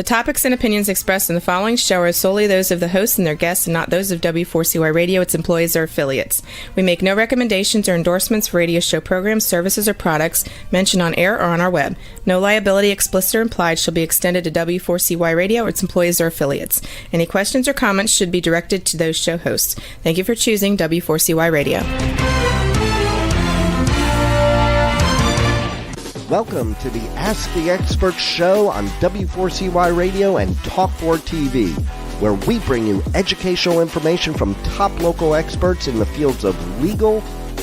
topics and opinions expressed in the following show are solely those of the hosts and their guests and not those of W4CY Radio, its employees, or affiliates. We make no recommendations or endorsements for radio show programs, services, or products mentioned on air or on our web. No liability, explicit or implied, shall be extended to W4CY Radio or its employees or affiliates. Any questions or comments should be directed to those show hosts. Thank you for choosing W4CY Radio. Welcome to the Ask the Expert show on W4CY Radio and Talk4 TV, where we bring you educational information from top local experts in the fields of legal,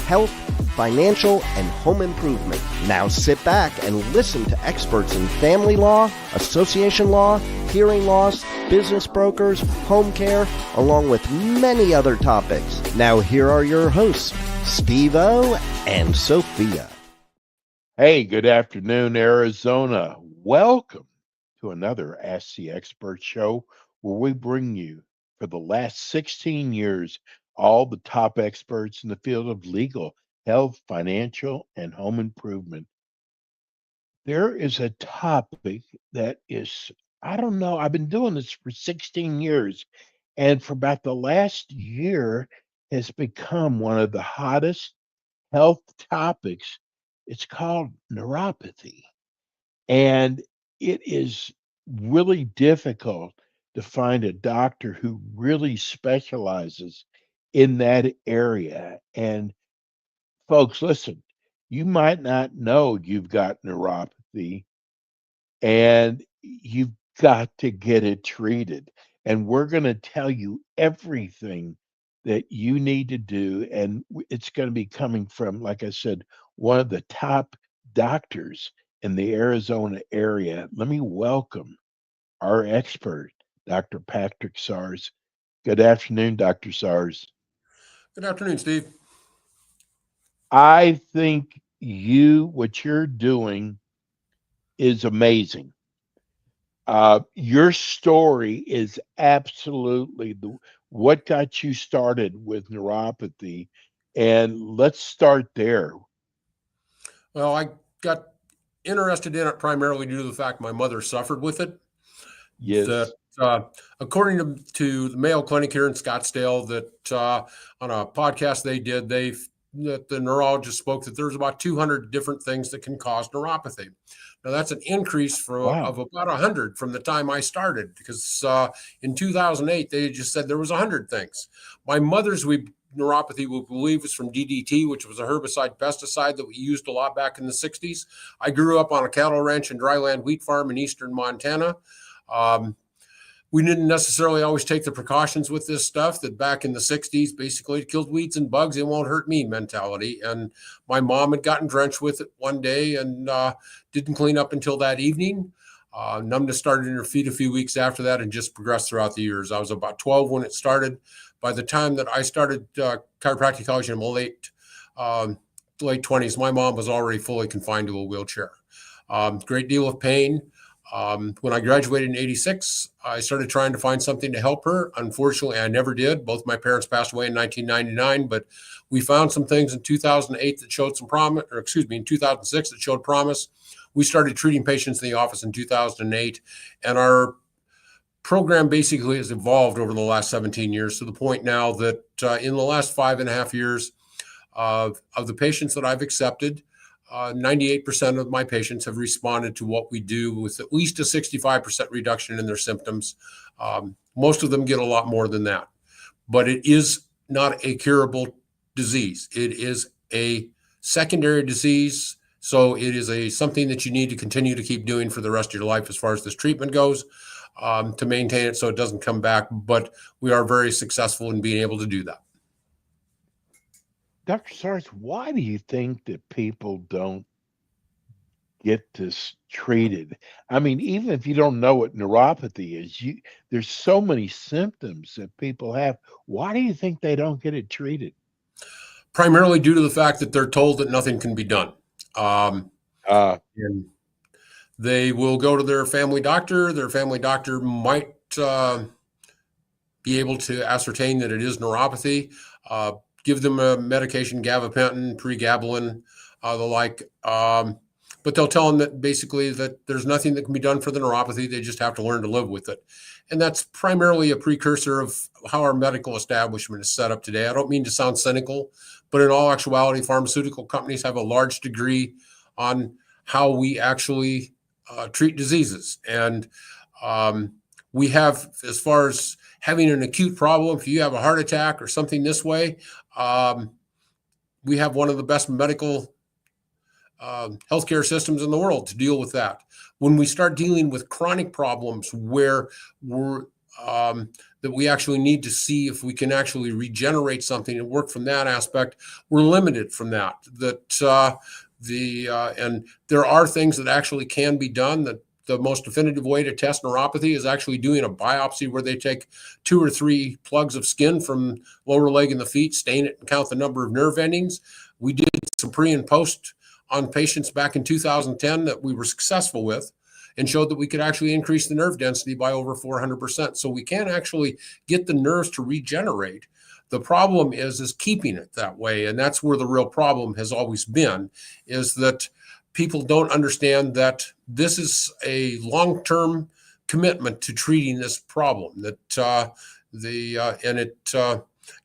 health, financial, and home improvement. Now sit back and listen to experts in family law, association law, hearing loss, business brokers, home care, along with many other topics. Now here are your hosts, Steve-O and Sophia. Hey, good afternoon, Arizona. Welcome to another Ask the Expert show where we bring you, for the last 16 years, all the top experts in the field of legal, health, financial, and home improvement. There is a topic that is, I don't know, I've been doing this for 16 years, and for about the last year has become one of the hottest health topics. It's called neuropathy, and it is really difficult to find a doctor who really specializes in that area. And folks, listen, you might not know you've got neuropathy, and you've got to get it treated. And we're going to tell you everything that you need to do, and it's going to be coming from, like I said, one of the top doctors in the Arizona area. Let me welcome our expert, Dr. Patrick Sars. Good afternoon, Dr. Sars. Good afternoon, Steve. I think what you're doing is amazing. Your story is absolutely what got you started with neuropathy, and let's start there. Well, I got interested in it primarily due to the fact my mother suffered with it. Yes. That, according to the Mayo Clinic here in Scottsdale, that on a podcast they did, that the neurologist spoke that there's about 200 different things that can cause neuropathy. Now that's an increase of about 100 from the time I started, because in 2008 they just said there was 100 things. My mother's neuropathy, we believe, is from DDT, which was a herbicide pesticide that we used a lot back in the 60s. I grew up on a cattle ranch and dryland wheat farm in eastern Montana. We didn't necessarily always take the precautions with this stuff, that back in the 60s, basically it killed weeds and bugs, it won't hurt me mentality. And my mom had gotten drenched with it one day and didn't clean up until that evening. Numbness started in her feet a few weeks after that and just progressed throughout the years. I was about 12 when it started. By the time that I started chiropractic college in my late 20s, my mom was already fully confined to a wheelchair. Great deal of pain. When I graduated in 86, I started trying to find something to help her. Unfortunately, I never did. Both my parents passed away in 1999, but we found some things in 2008 that showed some promise, in 2006 that showed promise. We started treating patients in the office in 2008, and our program basically has evolved over the last 17 years to the point now that in the last 5.5 years of the patients that I've accepted, 98% of my patients have responded to what we do with at least a 65% reduction in their symptoms. Most of them get a lot more than that, but it is not a curable disease. It is a secondary disease. So it is something that you need to continue to keep doing for the rest of your life as far as this treatment goes, to maintain it so it doesn't come back. But we are very successful in being able to do that. Dr. Sars, why do you think that people don't get this treated? I mean, even if you don't know what neuropathy is, there's so many symptoms that people have. Why do you think they don't get it treated? Primarily due to the fact that they're told that nothing can be done. And they will go to their family doctor. Their family doctor might be able to ascertain that it is neuropathy, give them a medication, gabapentin, pregabalin, the like. but they'll tell them that basically that there's nothing that can be done for the neuropathy. They just have to learn to live with it. And that's primarily a precursor of how our medical establishment is set up today. I don't mean to sound cynical, but in all actuality, pharmaceutical companies have a large degree on how we actually treat diseases. And we have, as far as having an acute problem, if you have a heart attack or something this way, we have one of the best medical healthcare systems in the world to deal with that. When we start dealing with chronic problems where that we actually need to see if we can actually regenerate something and work from that aspect, we're limited from that. And there are things that actually can be done. That the most definitive way to test neuropathy is actually doing a biopsy where they take 2 or 3 plugs of skin from lower leg and the feet, stain it, and count the number of nerve endings. We did some pre and post on patients back in 2010 that we were successful with, and showed that we could actually increase the nerve density by over 400%. So we can actually get the nerves to regenerate. The problem is keeping it that way. And that's where the real problem has always been, is that people don't understand that this is a long-term commitment to treating this problem.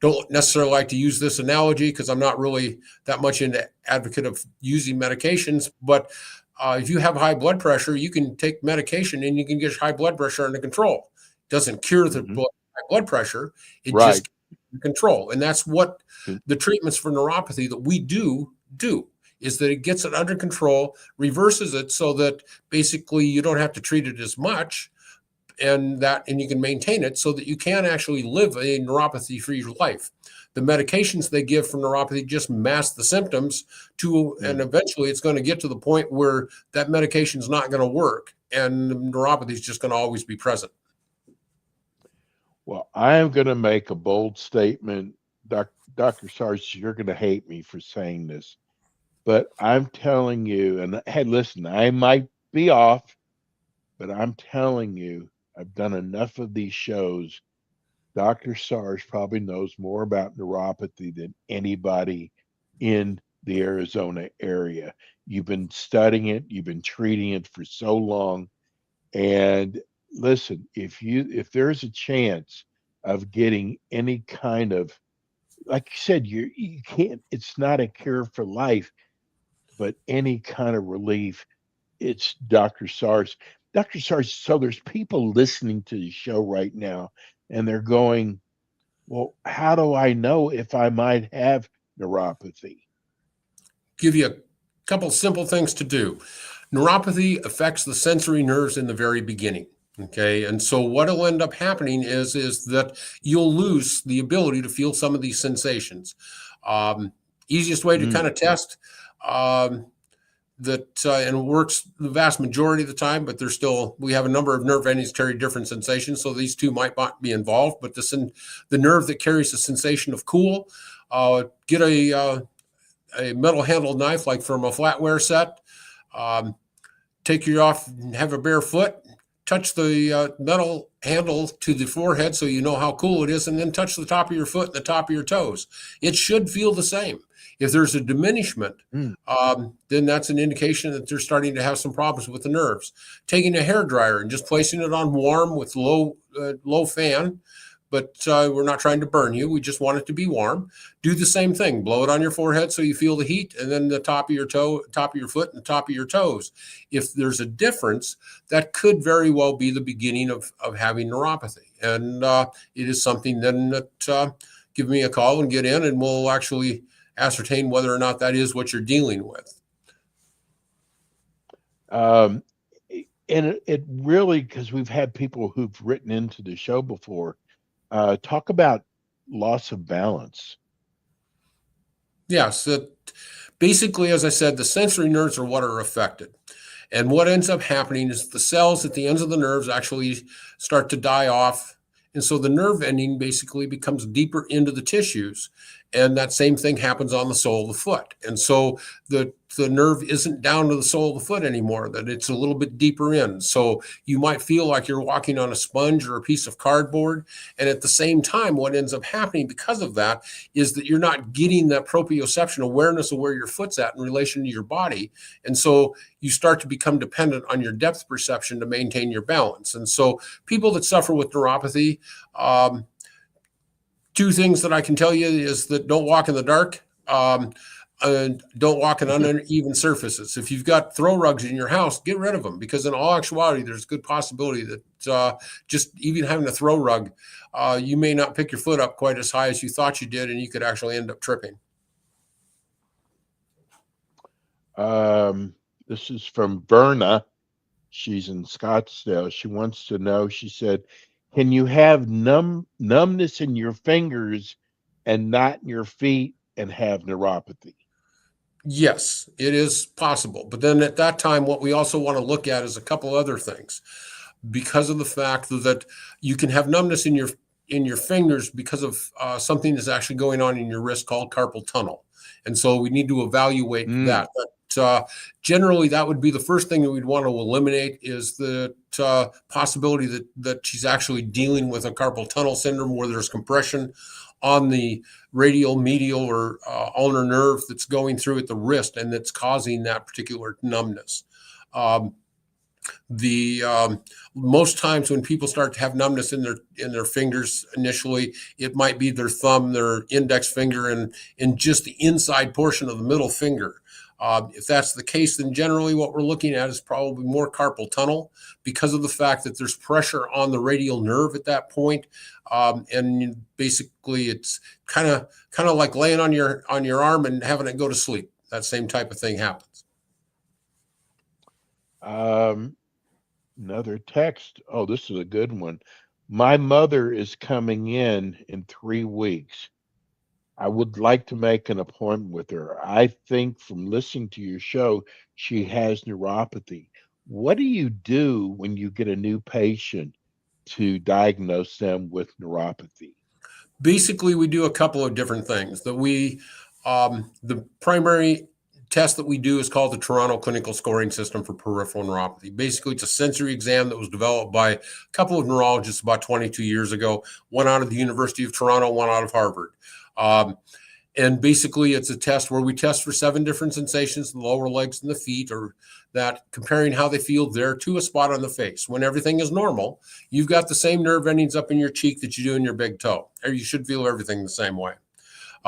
Don't necessarily like to use this analogy because I'm not really that much into advocate of using medications, but if you have high blood pressure, you can take medication and you can get high blood pressure under control. It doesn't cure the high blood pressure. It just keeps control. And that's what the treatments for neuropathy that we do is that it gets it under control, reverses it so that basically you don't have to treat it as much, and you can maintain it so that you can actually live a neuropathy-free life. The medications they give for neuropathy just mask the symptoms and eventually it's going to get to the point where that medication is not going to work and neuropathy is just going to always be present. Well, I am going to make a bold statement. Dr. Sarge, you're going to hate me for saying this, but I'm telling you, and hey, listen, I might be off, but I'm telling you, I've done enough of these shows. Dr. Sarge probably knows more about neuropathy than anybody in the Arizona area. You've been studying it, you've been treating it for so long. And listen, if there's a chance of getting any kind of, like you said, you can't, it's not a cure for life, but any kind of relief, it's Dr. Sarge. Dr. Sarge, so there's people listening to the show right now, and they're going, well, how do I know if I might have neuropathy? Give you a couple simple things to do. Neuropathy affects the sensory nerves in the very beginning. Okay. And so what will end up happening is that you'll lose the ability to feel some of these sensations. Easiest way to kind of test that, and it works the vast majority of the time, but we have a number of nerve endings carry different sensations. So these two might not be involved, but the nerve that carries the sensation of cool, get a metal handled knife, like from a flatware set, take your off and have a bare foot, touch the metal handle to the forehead so you know how cool it is, and then touch the top of your foot and the top of your toes. It should feel the same. If there's a diminishment, then that's an indication that they're starting to have some problems with the nerves. Taking a hair dryer and just placing it on warm with low fan, but we're not trying to burn you. We just want it to be warm. Do the same thing. Blow it on your forehead so you feel the heat, and then the top of your foot, and the top of your toes. If there's a difference, that could very well be the beginning of having neuropathy. And it is something then that give me a call and get in, and we'll actually ascertain whether or not that is what you're dealing with. And it really, because we've had people who've written into the show before, talk about loss of balance. Yes. Basically, as I said, the sensory nerves are what are affected. And what ends up happening is the cells at the ends of the nerves actually start to die off. And so the nerve ending basically becomes deeper into the tissues. And that same thing happens on the sole of the foot. And so the nerve isn't down to the sole of the foot anymore, that it's a little bit deeper in. So you might feel like you're walking on a sponge or a piece of cardboard. And at the same time, what ends up happening because of that is that you're not getting that proprioception awareness of where your foot's at in relation to your body. And so you start to become dependent on your depth perception to maintain your balance. And so people that suffer with neuropathy, two things that I can tell you is that don't walk in the dark, and don't walk on uneven surfaces. If you've got throw rugs in your house, get rid of them, because in all actuality, there's a good possibility that just even having a throw rug, you may not pick your foot up quite as high as you thought you did, and you could actually end up tripping. This is from Verna. She's in Scottsdale. She wants to know, she said, can you have numbness in your fingers and not in your feet and have neuropathy? Yes, it is possible. But then at that time, what we also want to look at is a couple other things, because of the fact that you can have numbness in your fingers because of something that's actually going on in your wrist called carpal tunnel. And so we need to evaluate that. But generally, that would be the first thing that we'd want to eliminate, is the possibility that she's actually dealing with a carpal tunnel syndrome, where there's compression on the radial, medial, or ulnar nerve that's going through at the wrist, and that's causing that particular numbness. Most times when people start to have numbness in their fingers initially, it might be their thumb, their index finger, and just the inside portion of the middle finger. If that's the case, then generally what we're looking at is probably more carpal tunnel, because of the fact that there's pressure on the radial nerve at that point. And basically it's kind of like laying on your arm and having it go to sleep. That same type of thing happens. Another text. Oh, this is a good one. My mother is coming in 3 weeks. I would like to make an appointment with her. I think from listening to your show, she has neuropathy. What do you do when you get a new patient to diagnose them with neuropathy? Basically, we do a couple of different things. The primary test that we do is called the Toronto Clinical Scoring System for Peripheral Neuropathy. Basically, it's a sensory exam that was developed by a couple of neurologists about 22 years ago, one out of the University of Toronto, one out of Harvard. And basically, it's a test where we test for 7 different sensations in the lower legs and the feet, or that comparing how they feel there to a spot on the face. When everything is normal, you've got the same nerve endings up in your cheek that you do in your big toe, or you should feel everything the same way.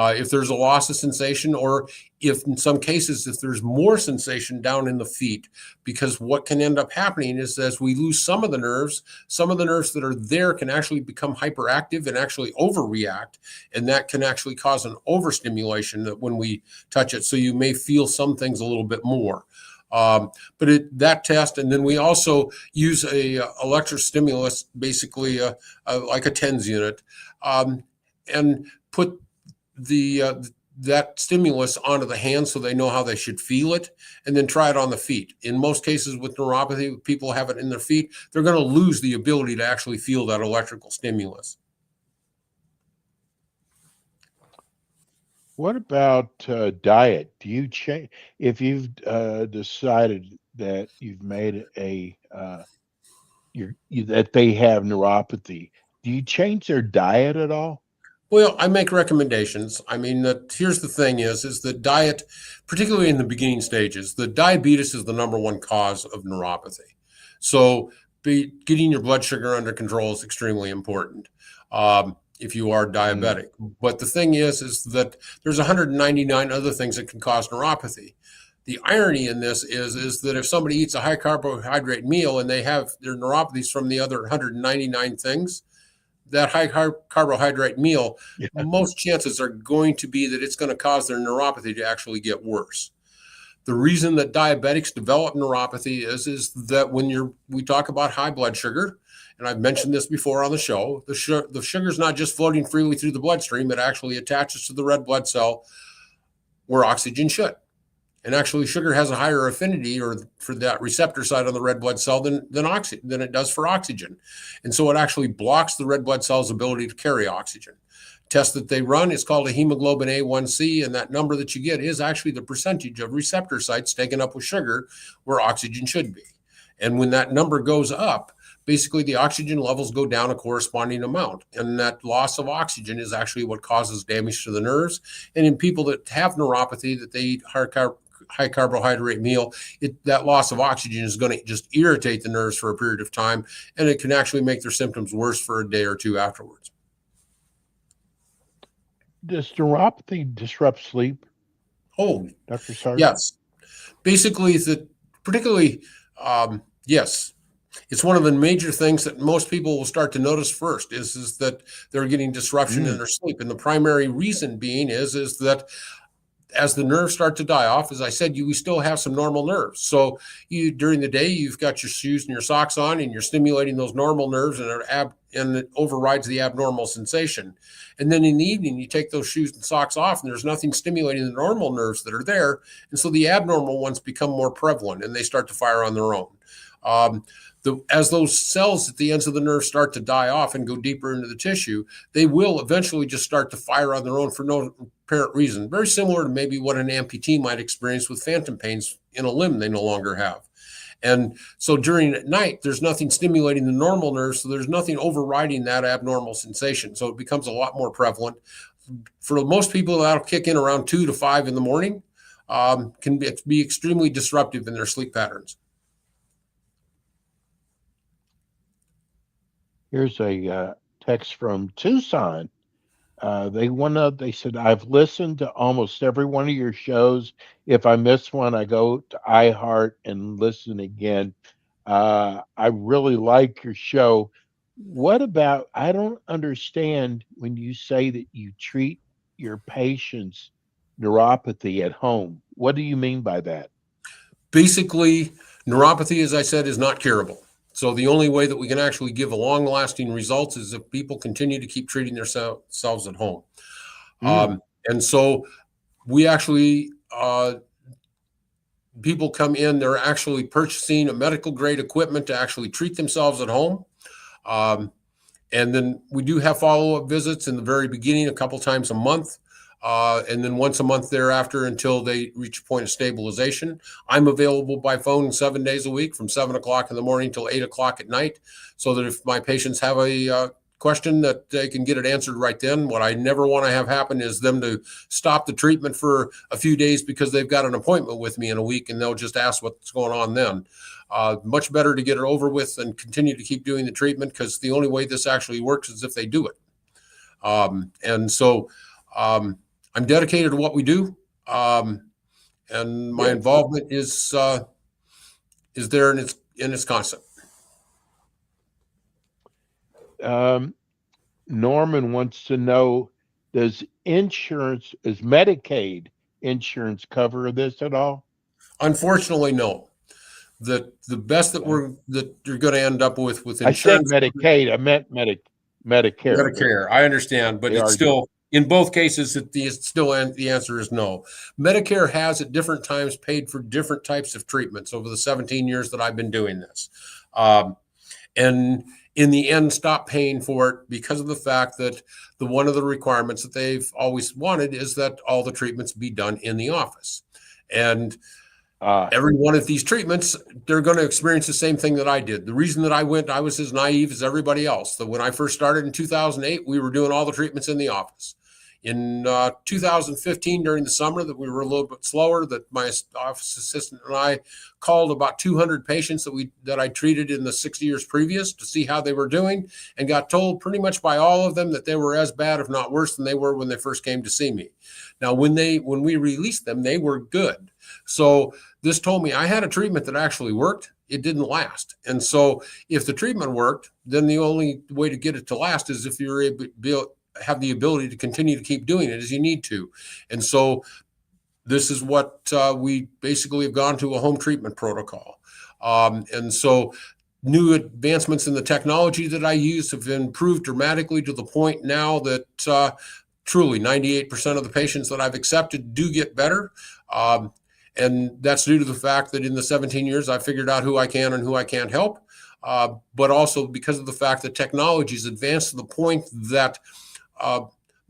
If there's a loss of sensation, or if in some cases, if there's more sensation down in the feet, because what can end up happening is, as we lose some of the nerves that are there can actually become hyperactive and actually overreact. And that can actually cause an overstimulation when we touch it. So you may feel some things a little bit more. But that test, and then we also use a electrostimulus, basically like a TENS unit, and put that stimulus onto the hands so they know how they should feel it, and then try it on the feet. In most cases with neuropathy, people have it in their feet, they're going to lose the ability to actually feel that electrical stimulus. What about diet? Do you change if you've decided that you've made that they have neuropathy? Do you change their diet at all? Well, I make recommendations. I mean, here's the thing is that diet, particularly in the beginning stages, the diabetes is the number one cause of neuropathy. So getting your blood sugar under control is extremely important if you are diabetic. But the thing is that there's 199 other things that can cause neuropathy. The irony in this is that if somebody eats a high carbohydrate meal and they have their neuropathies from the other 199 things, that high carbohydrate meal, most chances are going to be that it's going to cause their neuropathy to actually get worse. The reason that diabetics develop neuropathy is that when we talk about high blood sugar, and I've mentioned this before on the show, the sugar is not just floating freely through the bloodstream, it actually attaches to the red blood cell where oxygen should. And actually, sugar has a higher affinity for that receptor side on the red blood cell than it does for oxygen. And so it actually blocks the red blood cell's ability to carry oxygen. test that they run. It's called a hemoglobin A1C, and that number that you get is actually the percentage of receptor sites taken up with sugar where oxygen should be. And when that number goes up, basically the oxygen levels go down a corresponding amount. And that loss of oxygen is actually what causes damage to the nerves. And in people that have neuropathy, that they eat high carbohydrate meal, that loss of oxygen is going to just irritate the nerves for a period of time, and it can actually make their symptoms worse for a day or two afterwards. Does neuropathy disrupt sleep? Oh, Dr. Sargent? yes. Basically, particularly, yes. It's one of the major things that most people will start to notice first is that they're getting disruption in their sleep. And the primary reason being is that as the nerves start to die off, as I said, we still have some normal nerves. So during the day, you've got your shoes and your socks on, and you're stimulating those normal nerves, and it overrides the abnormal sensation. And then in the evening, you take those shoes and socks off, and there's nothing stimulating the normal nerves that are there. And so the abnormal ones become more prevalent, and they start to fire on their own. As those cells at the ends of the nerve start to die off and go deeper into the tissue, they will eventually just start to fire on their own for no apparent reason. Very similar to maybe what an amputee might experience with phantom pains in a limb they no longer have. And so during at night, there's nothing stimulating the normal nerves, so there's nothing overriding that abnormal sensation. So it becomes a lot more prevalent. For most people, that'll kick in around 2 to 5 in the morning, can be extremely disruptive in their sleep patterns. Here's a text from Tucson. They said, I've listened to almost every one of your shows. If I miss one, I go to iHeart and listen again. I really like your show. What about, I don't understand when you say that you treat your patients' neuropathy at home. What do you mean by that? Basically, neuropathy, as I said, is not curable. So the only way that we can actually give a long-lasting results is if people continue to keep treating themselves at home. And so we actually, people come in, they're actually purchasing a medical grade equipment to actually treat themselves at home. And then we do have follow-up visits in the very beginning, a couple times a month. And then once a month thereafter until they reach a point of stabilization. I'm available by phone 7 days a week from 7 o'clock in the morning till 8 o'clock at night, so that if my patients have a question, that they can get it answered right then. What I never want to have happen is them to stop the treatment for a few days because they've got an appointment with me in a week and they'll just ask what's going on then. Much better to get it over with and continue to keep doing the treatment, because the only way this actually works is if they do it. And so I'm dedicated to what we do, and my involvement is there, and it's constant. Norman wants to know: does Medicaid insurance cover this at all? Unfortunately, no. The best that you're going to end up with insurance. I said Medicaid. I meant Medicare. Medicare. I understand, but it's still. In both cases, the answer is no. Medicare has at different times paid for different types of treatments over the 17 years that I've been doing this. And in the end, stopped paying for it because of the fact that one of the requirements that they've always wanted is that all the treatments be done in the office. And every one of these treatments, they're going to experience the same thing that I did. The reason that I was as naive as everybody else. That when I first started in 2008, we were doing all the treatments in the office. In 2015, during the summer, that we were a little bit slower, that my office assistant and I called about 200 patients that I treated in the 6 years previous to see how they were doing, and got told pretty much by all of them that they were as bad, if not worse, than they were when they first came to see me. Now, when we released them, they were good. So this told me I had a treatment that actually worked. It didn't last. And so if the treatment worked, then the only way to get it to last is if you're able to have the ability to continue to keep doing it as you need to. And so this is what we basically have gone to, a home treatment protocol. And so new advancements in the technology that I use have improved dramatically to the point now that truly 98% of the patients that I've accepted do get better. And that's due to the fact that in the 17 years, I figured out who I can and who I can't help. But also because of the fact that technology has advanced to the point that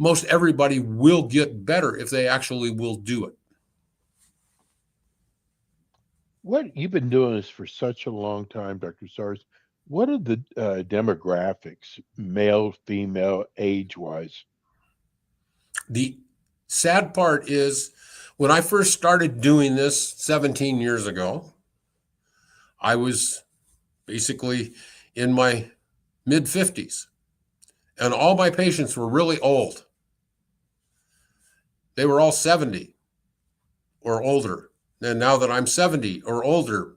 most everybody will get better if they actually will do it. What you've been doing this for such a long time, Dr. Sars. What are the demographics, male, female, age-wise? The sad part is when I first started doing this 17 years ago, I was basically in my mid 50s, and all my patients were really old. They were all 70 or older. And now that I'm 70 or older,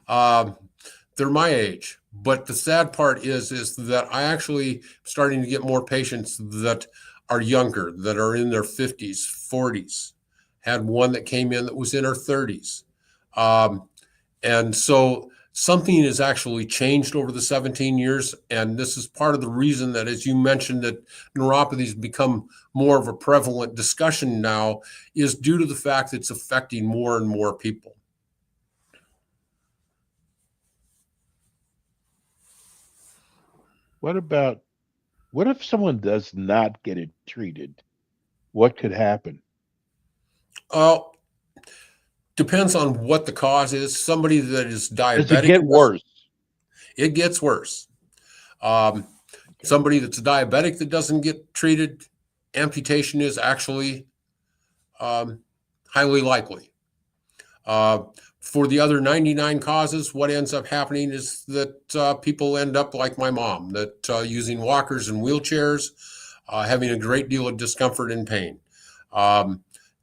they're my age. But the sad part is that I actually starting to get more patients that are younger, that are in their 50s, 40s. Had one that came in that was in her 30s. And so something has actually changed over the 17 years. And this is part of the reason that, as you mentioned, that neuropathy has become more of a prevalent discussion now, is due to the fact that it's affecting more and more people. What if someone does not get it treated? What could happen? Depends on what the cause is. Somebody that is diabetic. Does it get worse? It gets worse. Somebody that's diabetic that doesn't get treated, amputation is actually highly likely. For the other 99 causes, what ends up happening is that people end up like my mom, that using walkers and wheelchairs, having a great deal of discomfort and pain,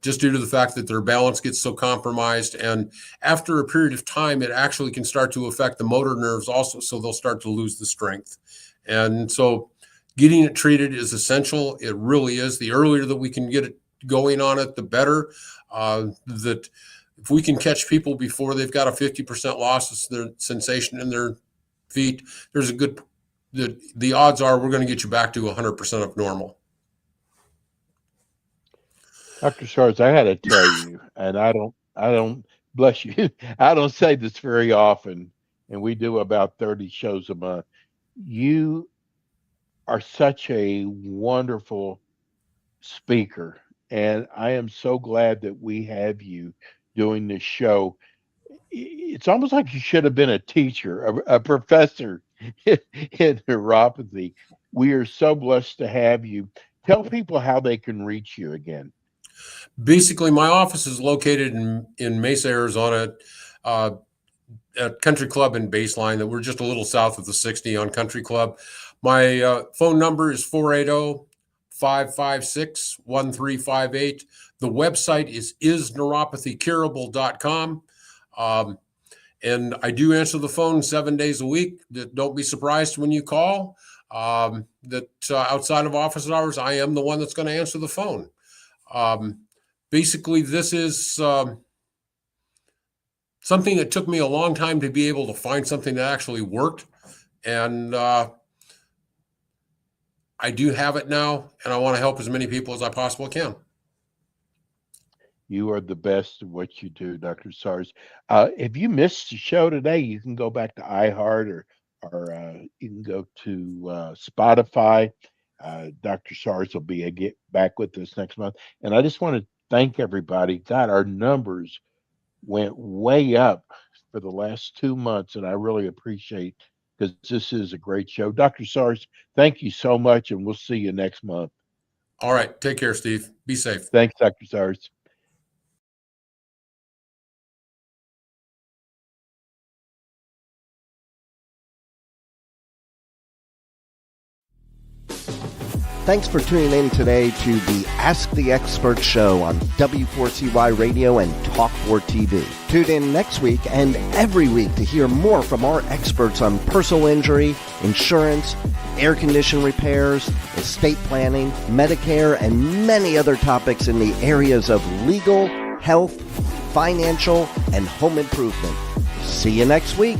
just due to the fact that their balance gets so compromised. And after a period of time, it actually can start to affect the motor nerves also, so they'll start to lose the strength. And so getting it treated is essential. It really is. The earlier that we can get it going on it, the better. That if we can catch people before they've got a 50% loss of their sensation in their feet, there's a good, the odds are we're going to get you back to 100% of normal. Dr. Sars, I got to tell you, and I don't, bless you, I don't say this very often, and we do about 30 shows a month. You are such a wonderful speaker, and I am so glad that we have you doing this show. It's almost like you should have been a teacher, a professor in neuropathy. We are so blessed to have you. Tell people how they can reach you again. Basically, my office is located in Mesa, Arizona, at Country Club in Baseline, that we're just a little south of the 60 on Country Club. My phone number is 480-556-1358. The website is isneuropathycurable.com. And I do answer the phone 7 days a week. Don't be surprised when you call. Outside of office hours, I am the one that's going to answer the phone. Basically, this is something that took me a long time to be able to find something that actually worked. And I do have it now, and I want to help as many people as I possibly can. You are the best at what you do, Dr. Sars. If you missed the show today, you can go back to iHeart or you can go to Spotify. Dr. Sars will get back with us next month. And I just want to thank everybody. God, our numbers went way up for the last 2 months, and I really appreciate, because this is a great show. Dr. Sars, thank you so much, and we'll see you next month. All right. Take care, Steve. Be safe. Thanks, Dr. Sars. Thanks for tuning in today to the Ask the Expert show on W4CY Radio and Talk4 TV. Tune in next week and every week to hear more from our experts on personal injury, insurance, air condition repairs, estate planning, Medicare, and many other topics in the areas of legal, health, financial, and home improvement. See you next week.